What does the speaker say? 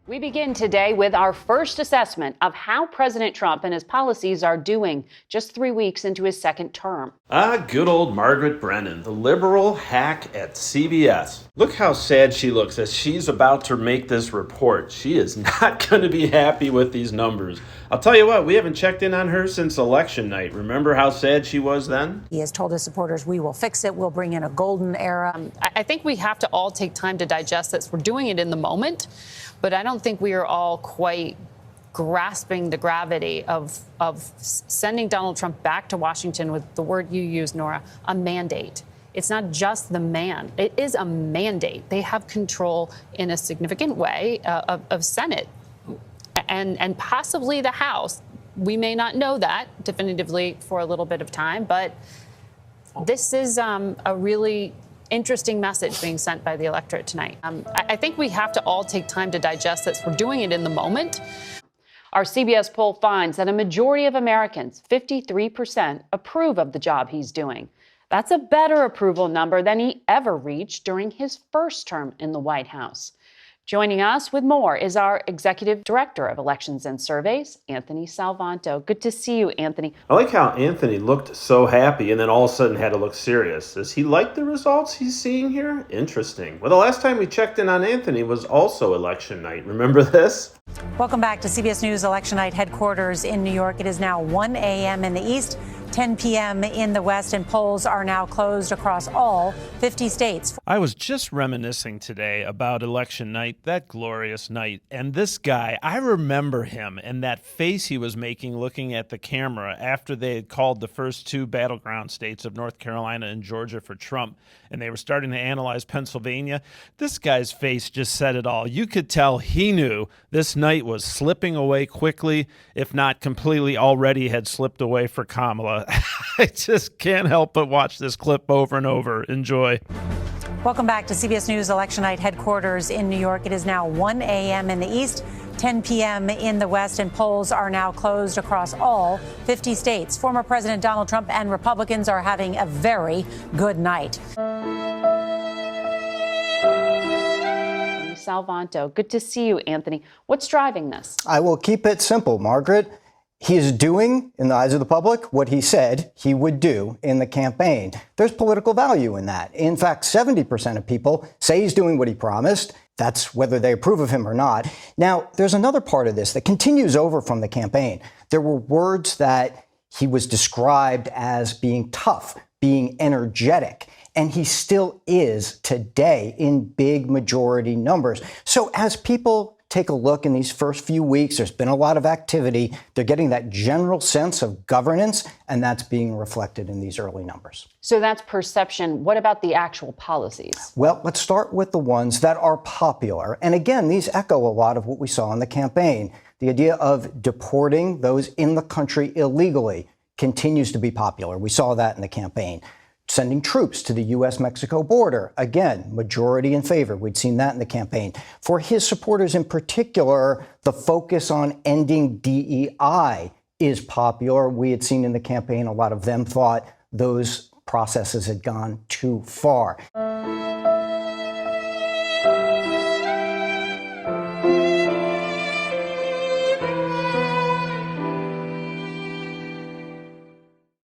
We begin today with our first assessment of how President Trump and his policies are doing just 3 weeks into his second term. Good old Margaret Brennan, the liberal hack at CBS. Look how sad she looks as she's about to make this report. She is not going to be happy with these numbers. I'll tell you what, we haven't checked in on her since election night. Remember how sad she was then? He has told his supporters, we will fix it. We'll bring in a golden era. I think we have to all take time to digest this. We're doing it in the moment, but I don't think we are all quite grasping the gravity of sending Donald Trump back to Washington with the word you used, Nora, a mandate. It's not just the man. It is a mandate. They have control in a significant way of Senate and possibly the House. We may not know that definitively for a little bit of time, but this is a really interesting message being sent by the electorate tonight. I think we have to all take time to digest this. We're doing it in the moment. Our CBS poll finds that a majority of Americans, 53%, approve of the job he's doing. That's a better approval number than he ever reached during his first term in the White House. Joining us with more is our Executive Director of Elections and Surveys, Anthony Salvanto. Good to see you, Anthony. I like how Anthony looked so happy and then all of a sudden had to look serious. Does he like the results he's seeing here? Interesting. Well, the last time we checked in on Anthony was also election night. Remember this? Welcome back to CBS News Election Night headquarters in New York. It is now 1 a.m. in the East, 10 p.m. in the West, and polls are now closed across all 50 states. I was just reminiscing today about election night, that glorious night. And this guy, I remember him and that face he was making looking at the camera after they had called the first two battleground states of North Carolina and Georgia for Trump, and they were starting to analyze Pennsylvania. This guy's face just said it all. You could tell he knew this night was slipping away quickly, if not completely already had slipped away for Kamala. I just can't help but watch this clip over and over. Enjoy. Welcome back to CBS News Election Night headquarters in New York. It is now 1 a.m. in the East, 10 p.m. in the West, and polls are now closed across all 50 states. Former President Donald Trump and Republicans are having a very good night. Salvanto. Good to see you, Anthony. What's driving this? I will keep it simple, Margaret. He is doing, in the eyes of the public, what he said he would do in the campaign. There's political value in that. In fact, 70% of people say he's doing what he promised. That's whether they approve of him or not. Now, there's another part of this that continues over from the campaign. There were words that he was described as being tough, being energetic. And he still is today in big majority numbers. So as people take a look in these first few weeks, there's been a lot of activity. They're getting that general sense of governance, and that's being reflected in these early numbers. So that's perception. What about the actual policies? Well, let's start with the ones that are popular. And again, these echo a lot of what we saw in the campaign. The idea of deporting those in the country illegally continues to be popular. We saw that in the campaign. Sending troops to the U.S.-Mexico border. Again, majority in favor. We'd seen that in the campaign. For his supporters in particular, the focus on ending DEI is popular. We had seen in the campaign a lot of them thought those processes had gone too far.